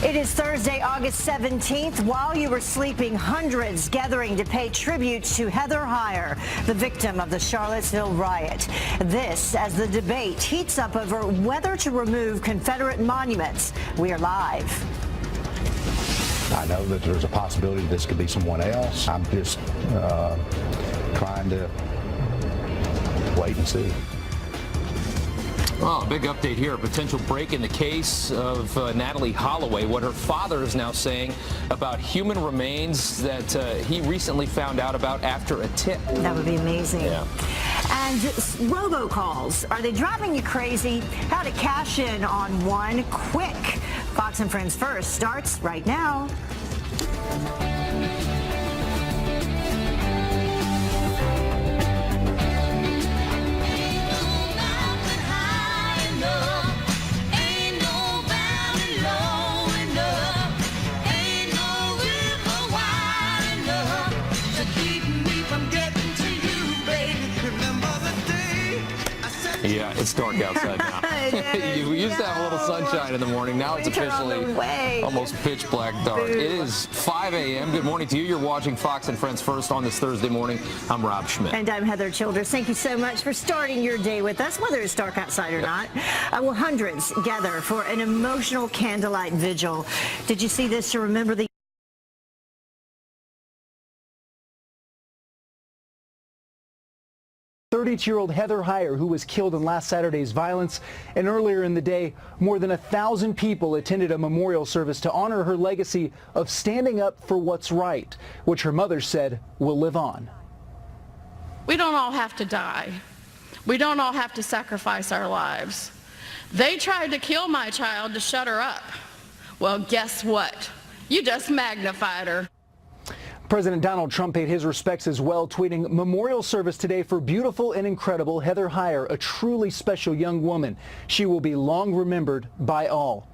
It is Thursday, August 17th. While you were sleeping, hundreds gathering to pay tribute to Heather Heyer, the victim of the Charlottesville riot. This as the debate heats up over whether to remove Confederate monuments. We are live. I know that there's a possibility this could be someone else. I'm just trying to wait and see. Well, a big update here, a potential break in the case of Natalee Holloway, what her father is now saying about human remains that he recently found out about after a tip. That would be amazing. Yeah. And robocalls, are they driving you crazy? How to cash in on one quick. Fox and Friends First starts right now. Yeah, it's dark outside now. We used to have a little sunshine in the morning. Now it's officially almost pitch black dark. It is 5 a.m. Good morning to you. You're watching Fox and Friends First on this Thursday morning. I'm Rob Schmidt. And I'm Heather Childers. Thank you so much for starting your day with us, whether it's dark outside or not. Well, hundreds gather for an emotional candlelight vigil. Did you see this to remember the 32-year-old Heather Heyer, who was killed in last Saturday's violence. And earlier in the day, more than 1,000 people attended a memorial service to honor her legacy of standing up for what's right, which her mother said will live on. We don't all have to die. We don't all have to sacrifice our lives. They tried to kill my child to shut her up. Well, guess what? You just magnified her. President Donald Trump paid his respects as well, tweeting, "Memorial service today for beautiful and incredible Heather Heyer, a truly special young woman. She will be long remembered by all."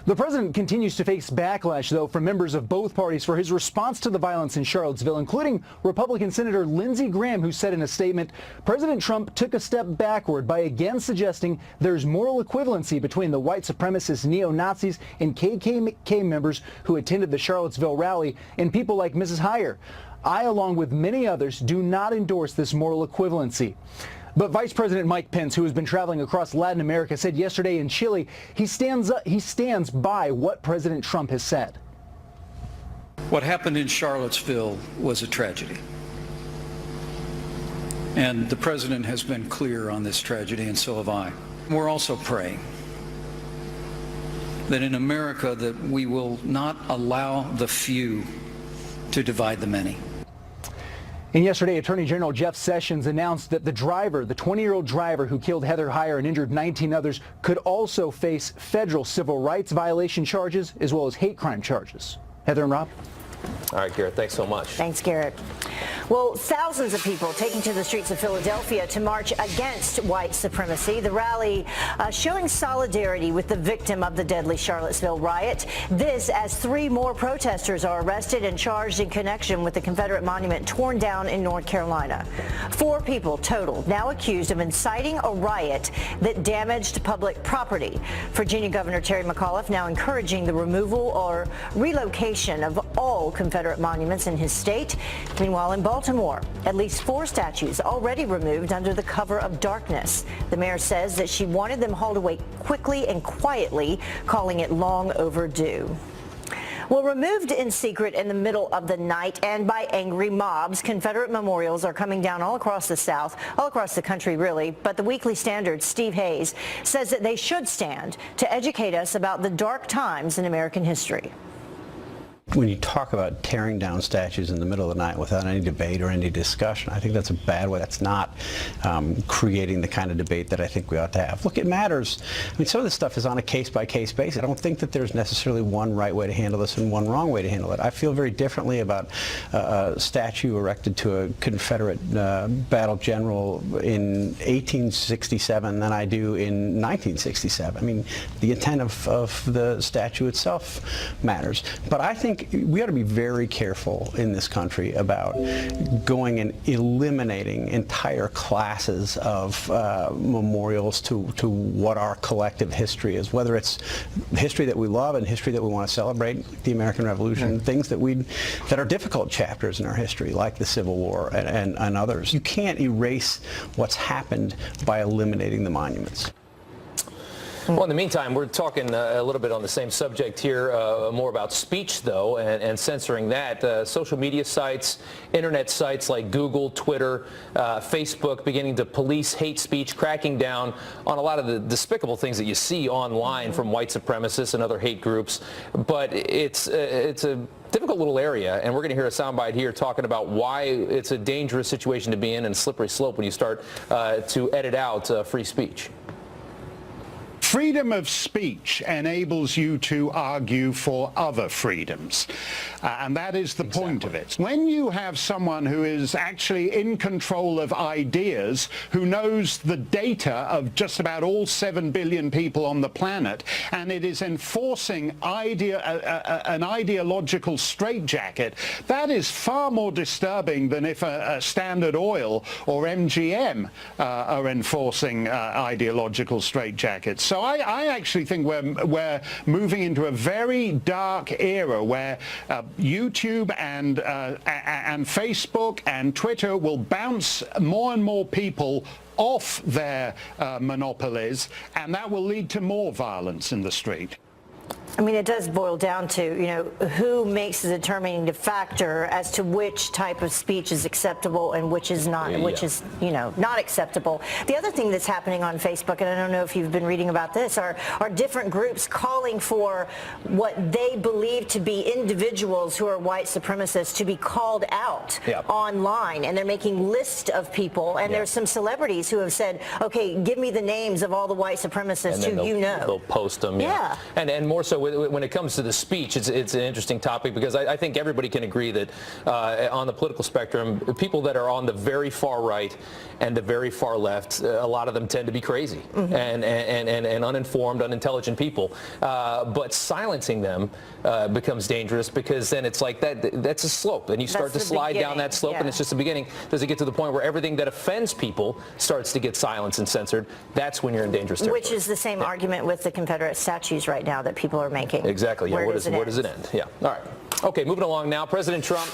The president continues to face backlash, though, from members of both parties for his response to the violence in Charlottesville, including Republican Senator Lindsey Graham, who said in a statement, President Trump took a step backward by again suggesting there's moral equivalency between the white supremacist neo-Nazis and KKK members who attended the Charlottesville rally and people like Mrs. Heyer. I, along with many others, do not endorse this moral equivalency. But Vice President Mike Pence, who has been traveling across Latin America, said yesterday in Chile he stands by what President Trump has said. What happened in Charlottesville was a tragedy. And the president has been clear on this tragedy, and so have I. We're also praying that in America that we will not allow the few to divide the many. And yesterday, Attorney General Jeff Sessions announced that the driver, the 20-year-old driver who killed Heather Heyer and injured 19 others, could also face federal civil rights violation charges as well as hate crime charges. Heather and Rob? All right, Garrett, thanks so much. Thanks, Garrett. Well, thousands of people taking to the streets of Philadelphia to march against white supremacy. The rally showing solidarity with the victim of the deadly Charlottesville riot. This as 3 more protesters are arrested and charged in connection with the Confederate monument torn down in North Carolina. 4 people total now accused of inciting a riot that damaged public property. Virginia Governor Terry McAuliffe now encouraging the removal or relocation of all Confederate monuments in his state. Meanwhile, in Baltimore, at least 4 statues already removed under the cover of darkness. The mayor says that she wanted them hauled away quickly and quietly, calling it long overdue. Well, removed in secret in the middle of the night and by angry mobs, Confederate memorials are coming down all across the South, all across the country, really. But the Weekly Standard's Steve Hayes says that they should stand to educate us about the dark times in American history. When you talk about tearing down statues in the middle of the night without any debate or any discussion, I think that's a bad way. That's not creating the kind of debate that I think we ought to have. Look, it matters. I mean, some of this stuff is on a case-by-case basis. I don't think that there's necessarily one right way to handle this and one wrong way to handle it. I feel very differently about a statue erected to a Confederate battle general in 1867 than I do in 1967. I mean, the intent of the statue itself matters. But I think think we ought to be very careful in this country about going and eliminating entire classes of memorials to what our collective history is, whether it's history that we love and history that we want to celebrate, the American Revolution, things that are difficult chapters in our history, like the Civil War and others. You can't erase what's happened by eliminating the monuments. Well, in the meantime, we're talking a little bit on the same subject here, more about speech, though, and censoring that. Social media sites, internet sites like Google, Twitter, Facebook beginning to police hate speech, cracking down on a lot of the despicable things that you see online from white supremacists and other hate groups. But it's a difficult little area, and we're going to hear a soundbite here talking about why it's a dangerous situation to be in and a slippery slope when you start to edit out free speech. Freedom of speech enables you to argue for other freedoms, and that is the point of it. When you have someone who is actually in control of ideas, who knows the data of just about all 7 billion people on the planet, and it is enforcing an ideological straitjacket, that is far more disturbing than if a Standard Oil or MGM are enforcing ideological straitjackets. So I actually think we're moving into a very dark era where YouTube and Facebook and Twitter will bounce more and more people off their monopolies, and that will lead to more violence in the street. I mean, it does boil down to, who makes the determining factor as to which type of speech is acceptable and which is not, which is, not acceptable. The other thing that's happening on Facebook, and I don't know if you've been reading about this, are different groups calling for what they believe to be individuals who are white supremacists to be called out online, and they're making lists of people, and there's some celebrities who have said, okay, give me the names of all the white supremacists who they'll post them. And more so when it comes to the speech, it's an interesting topic, because I think everybody can agree that on the political spectrum, people that are on the very far right and the very far left, a lot of them tend to be crazy and uninformed, unintelligent people. But silencing them becomes dangerous, because then it's like that's a slope, and you start to slide down that slope, and it's just the beginning. Does it get to the point where everything that offends people starts to get silenced and censored? That's when you're in dangerous territory. Which is the same argument with the Confederate statues right now that people are making. Exactly. Yeah. Where does it end? Yeah. All right. Okay. Moving along now. President Trump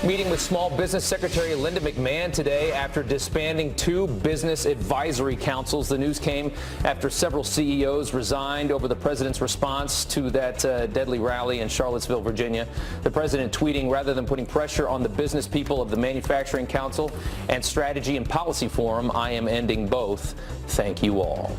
meeting with Small Business Secretary Linda McMahon today after disbanding 2 business advisory councils. The news came after several CEOs resigned over the president's response to that deadly rally in Charlottesville, Virginia. The president tweeting, rather than putting pressure on the business people of the Manufacturing Council and Strategy and Policy Forum, I am ending both. Thank you all.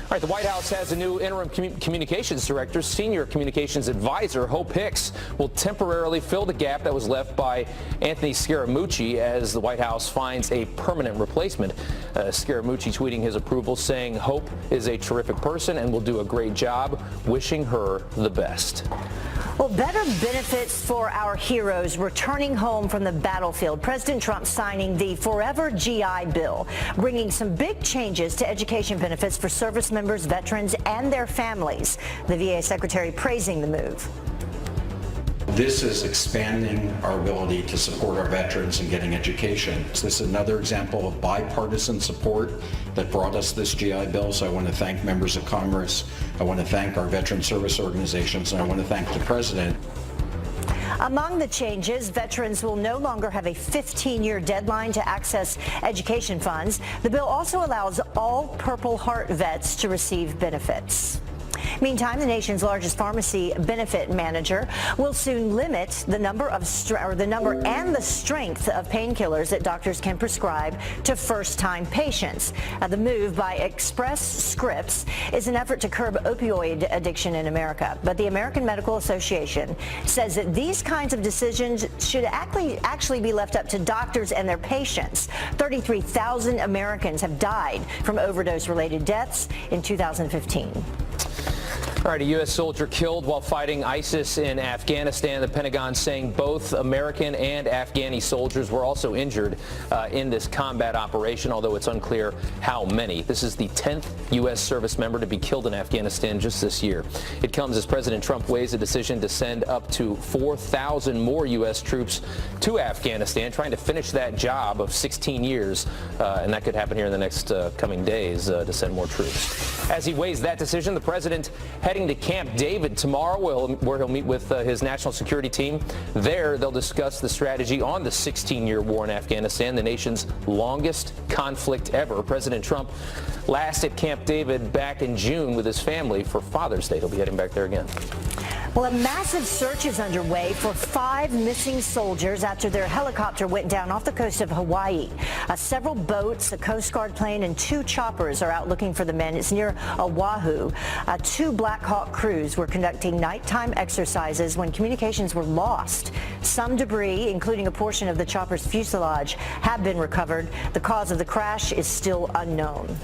All right, the White House has a new interim communications director. Senior communications advisor Hope Hicks will temporarily fill the gap that was left by Anthony Scaramucci as the White House finds a permanent replacement. Scaramucci tweeting his approval, saying Hope is a terrific person and will do a great job, wishing her the best. Well, better benefits for our heroes returning home from the battlefield. President Trump signing the Forever GI Bill, bringing some big changes to education benefits for service members, veterans, and their families. The VA secretary praising the move. This is expanding our ability to support our veterans in getting education. This is another example of bipartisan support that brought us this GI Bill, so I want to thank members of Congress, I want to thank our veteran service organizations, and I want to thank the President. Among the changes, veterans will no longer have a 15-year deadline to access education funds. The bill also allows all Purple Heart vets to receive benefits. Meantime, the nation's largest pharmacy benefit manager will soon limit the number and the strength of painkillers that doctors can prescribe to first-time patients. The move by Express Scripts is an effort to curb opioid addiction in America. But the American Medical Association says that these kinds of decisions should actually be left up to doctors and their patients. 33,000 Americans have died from overdose-related deaths in 2015. All right, a U.S. soldier killed while fighting ISIS in Afghanistan. The Pentagon saying both American and Afghani soldiers were also injured in this combat operation, although it's unclear how many. This is the 10th U.S. service member to be killed in Afghanistan just this year. It comes as President Trump weighs a decision to send up to 4,000 more U.S. troops to Afghanistan, trying to finish that job of 16 years, and that could happen here in the next coming days to send more troops. As he weighs that decision, the president heading to Camp David tomorrow, where he'll meet with his national security team. There, they'll discuss the strategy on the 16-year war in Afghanistan, the nation's longest conflict ever. President Trump last at Camp David back in June with his family for Father's Day. He'll be heading back there again. Well, a massive search is underway for 5 missing soldiers after their helicopter went down off the coast of Hawaii. Several boats, a Coast Guard plane, and 2 choppers are out looking for the men. It's near Oahu. 2 Black Hawk crews were conducting nighttime exercises when communications were lost. Some debris, including a portion of the chopper's fuselage, have been recovered. The cause of the crash is still unknown.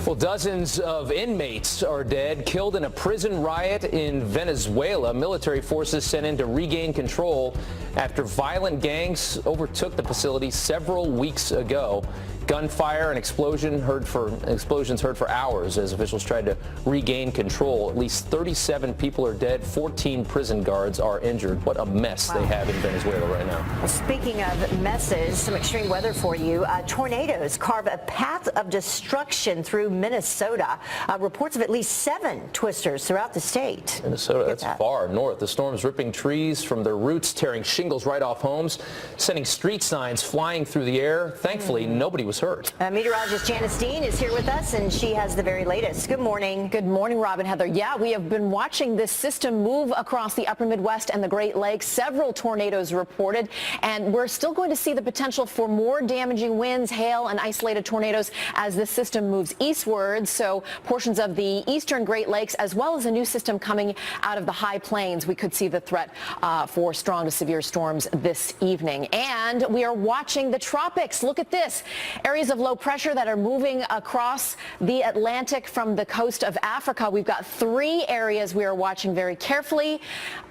Well, dozens of inmates are dead, killed in a prison riot in Venezuela. Military forces sent in to regain control after violent gangs overtook the facility several weeks ago. Gunfire and explosions heard for hours as officials tried to regain control. At least 37 people are dead. 14 prison guards are injured. What a mess they have in Venezuela right now. Well, speaking of messes, some extreme weather for you. Tornadoes carve a path of destruction through Minnesota. Reports of at least 7 twisters throughout the state. Minnesota, that's far north. The storm's ripping trees from their roots, tearing shingles right off homes, sending street signs flying through the air. Thankfully, nobody was hurt. Meteorologist Janice Dean is here with us, and she has the very latest. Good morning. Good morning, Robin, Heather. Yeah, we have been watching this system move across the upper Midwest and the Great Lakes. Several tornadoes reported, and we're still going to see the potential for more damaging winds, hail, and isolated tornadoes as this system moves eastward. So portions of the eastern Great Lakes, as well as a new system coming out of the high plains, we could see the threat for strong to severe storms this evening. And we are watching the tropics. Look at this. Areas of low pressure that are moving across the Atlantic from the coast of Africa. We've got 3 areas we are watching very carefully.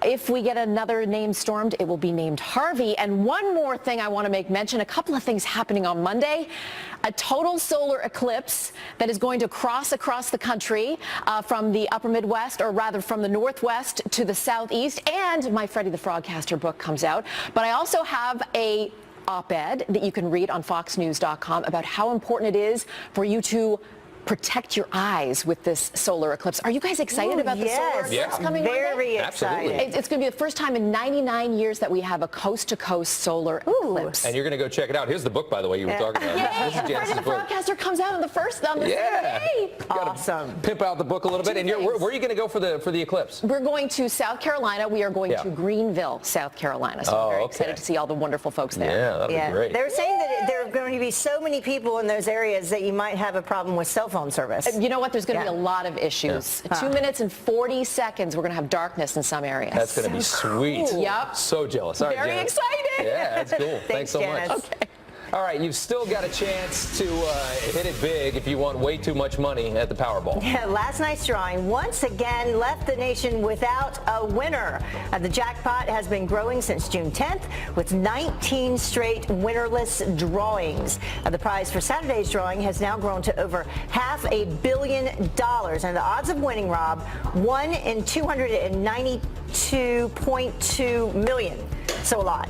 If we get another name stormed, it will be named Harvey. And one more thing I want to make mention, a couple of things happening on Monday. A total solar eclipse that is going to cross across the country from the upper Midwest, or rather from the northwest to the southeast. And my Freddie the Frogcaster book comes out. But I also have a op-ed that you can read on foxnews.com about how important it is for you to protect your eyes with this solar eclipse. Are you guys excited about the solar eclipse coming Very Monday? excited. It's going to be the first time in 99 years that we have a coast-to-coast solar eclipse. And you're going to go check it out. Here's the book, by the way, you were talking about. Yay! This is Janice's Freddie the book. Frogcaster comes out on the same day. Awesome. Pimp out the book a little bit. And where are you going to go for the eclipse? We're going to South Carolina. We are going to Greenville, South Carolina. So I'm very excited to see all the wonderful folks there. Yeah, that'll be great. They were saying that there are going to be so many people in those areas that you might have a problem with cell phone service. You know what? There's going to be a lot of issues. 2 minutes and 40 seconds, we're going to have darkness in some areas. That's going to be sweet. Cool. Yep. So jealous. All right, Very Janice. excited. Yeah, that's cool. Thanks so much. Okay. All right, you've still got a chance to hit it big if you want way too much money at the Powerball. Yeah, last night's drawing once again left the nation without a winner. The jackpot has been growing since June 10th with 19 straight winnerless drawings. The prize for Saturday's drawing has now grown to over $500 million. And the odds of winning, Rob, 1 in 292.2 million. So a lot.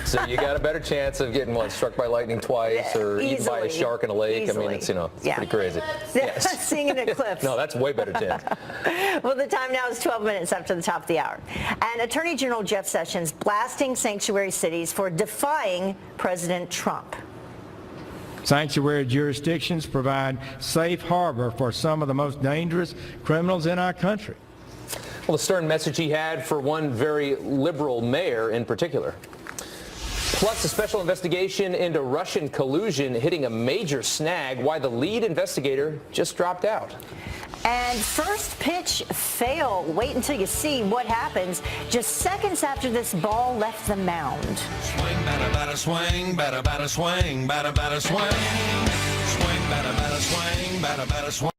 So you got a better chance of getting struck by lightning twice or eaten by a shark in a lake. I mean, it's pretty crazy. Yes. Seeing an eclipse. No, that's way better chance. Well, the time now is 12 minutes after the top of the hour. And Attorney General Jeff Sessions blasting sanctuary cities for defying President Trump. Sanctuary jurisdictions provide safe harbor for some of the most dangerous criminals in our country. Well, the stern message he had for one very liberal mayor in particular. Plus, a special investigation into Russian collusion hitting a major snag, why the lead investigator just dropped out. And first pitch fail. Wait until you see what happens just seconds after this ball left the mound. Swing, batter, batter, swing, batter, batter, swing, batter, batter, swing. Swing, batter, batter, swing, batter, batter, swing.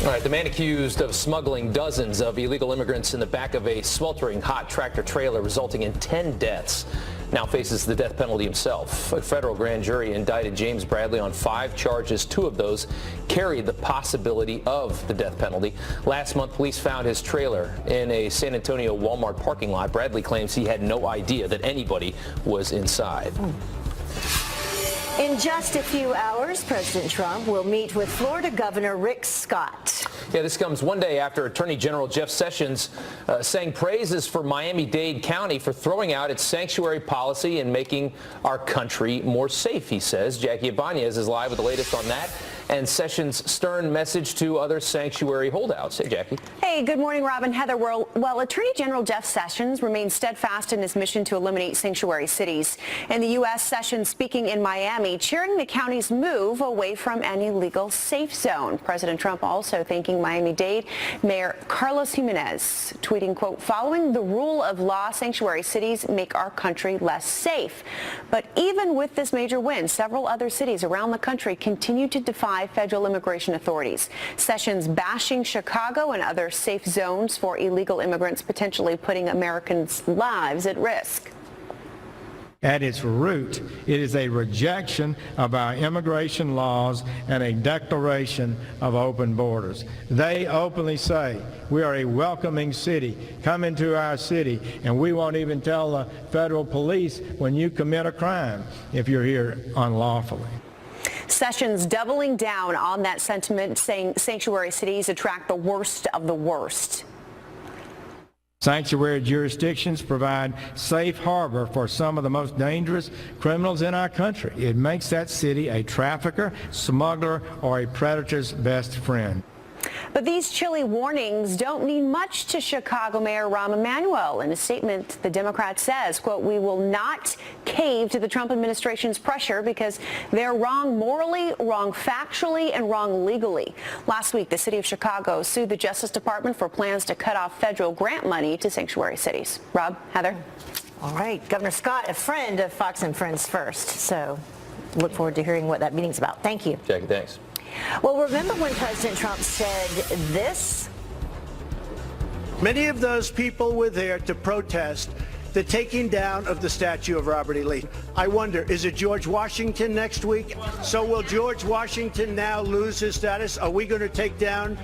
All right, the man accused of smuggling dozens of illegal immigrants in the back of a sweltering hot tractor trailer, resulting in 10 deaths, now faces the death penalty himself. A federal grand jury indicted James Bradley on 5 charges. 2 of those carried the possibility of the death penalty. Last month, police found his trailer in a San Antonio Walmart parking lot. Bradley claims he had no idea that anybody was inside. In just a few hours, President Trump will meet with Florida Governor Rick Scott. Yeah, this comes one day after Attorney General Jeff Sessions sang praises for Miami-Dade County for throwing out its sanctuary policy and making our country more safe, he says. Jackie Ibanez is live with the latest on that and Sessions' stern message to other sanctuary holdouts. Hey, Jackie. Hey, good morning, Rob and Heather. Well, Attorney General Jeff Sessions remains steadfast in his mission to eliminate sanctuary cities. In the U.S., Sessions speaking in Miami, cheering the county's move away from any legal safe zone. President Trump also thanking Miami-Dade Mayor Carlos Jimenez, tweeting, quote, following the rule of law, sanctuary cities make our country less safe. But even with this major win, several other cities around the country continue to defy federal immigration authorities. Sessions bashing Chicago and other safe zones for illegal immigrants, potentially putting Americans' lives at risk. At its root, it is a rejection of our immigration laws and a declaration of open borders. They openly say, we are a welcoming city. Come into our city, and we won't even tell the federal police when you commit a crime if you're here unlawfully. Sessions doubling down on that sentiment, saying sanctuary cities attract the worst of the worst. Sanctuary jurisdictions provide safe harbor for some of the most dangerous criminals in our country. It makes that city a trafficker, smuggler, or a predator's best friend. But these chilly warnings don't mean much to Chicago Mayor Rahm Emanuel. In a statement, the Democrat says, quote, we will not cave to the Trump administration's pressure because they're wrong morally, wrong factually, and wrong legally. Last week, the city of Chicago sued the Justice Department for plans to cut off federal grant money to sanctuary cities. Rob, Heather? All right. Governor Scott, a friend of Fox and Friends First. So look forward to hearing what that meeting's about. Thank you. Jackie, thanks. Well, remember when President Trump said this? Many of those people were there to protest the taking down of the statue of Robert E. Lee. I wonder, is it George Washington next week? So will George Washington now lose his status? Are we going to take down,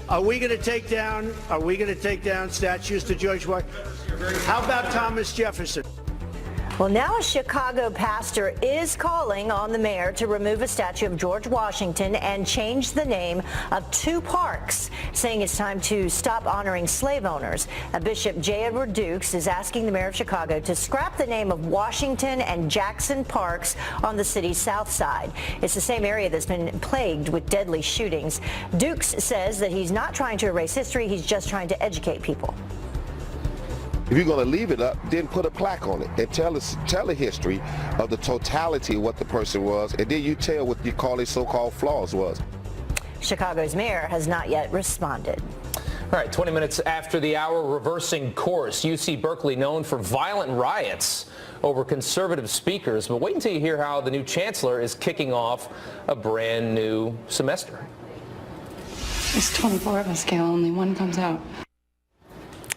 are we going to take down statues to George Washington? How about Thomas Jefferson? Well, now a Chicago pastor is calling on the mayor to remove a statue of George Washington and change the name of 2 parks, saying it's time to stop honoring slave owners. Bishop J. Edward Dukes is asking the mayor of Chicago to scrap the name of Washington and Jackson parks on the city's south side. It's the same area that's been plagued with deadly shootings. Dukes says that he's not trying to erase history, he's just trying to educate people. If you're going to leave it up, then put a plaque on it and tell the history of the totality of what the person was, and then you tell what you call his so-called flaws was. Chicago's mayor has not yet responded. All right, 20 minutes after the hour, reversing course. UC Berkeley known for violent riots over conservative speakers. But wait until you hear how the new chancellor is kicking off a brand new semester. There's 24 of us, Gail. Only one comes out.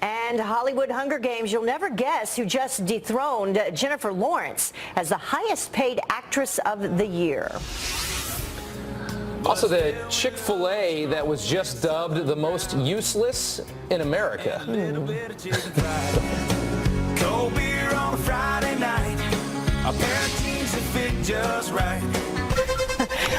And Hollywood Hunger Games, you'll never guess who just dethroned Jennifer Lawrence as the highest paid actress of the year. Also, the Chick-fil-A that was just dubbed the most useless in America. Cold beer on a Friday night. A pair of jeans that fit just right.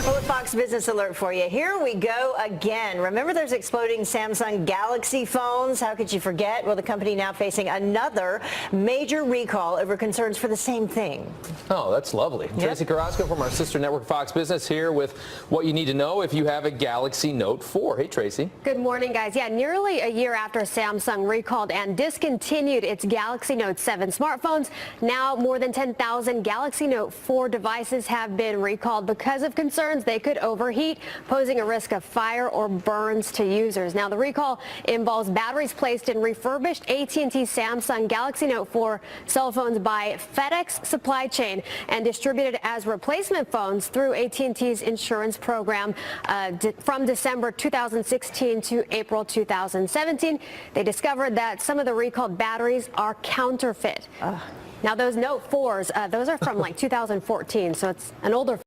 Well, a Fox Business Alert for you. Here we go again. Remember those exploding Samsung Galaxy phones? How could you forget? Well, the company now facing another major recall over concerns for the same thing. Oh, that's lovely. Yep. Tracy Carrasco from our sister network Fox Business here with what you need to know if you have a Galaxy Note 4. Hey, Tracy. Good morning, guys. Yeah, nearly a year after Samsung recalled and discontinued its Galaxy Note 7 smartphones, now more than 10,000 Galaxy Note 4 devices have been recalled because of concerns concerns they could overheat, posing a risk of fire or burns to users. Now, the recall involves batteries placed in refurbished AT&T Samsung Galaxy Note 4 cell phones by FedEx supply chain and distributed as replacement phones through AT&T's insurance program from December 2016 to April 2017. They discovered that some of the recalled batteries are counterfeit. Now, those Note 4s, those are from like 2014, so it's an older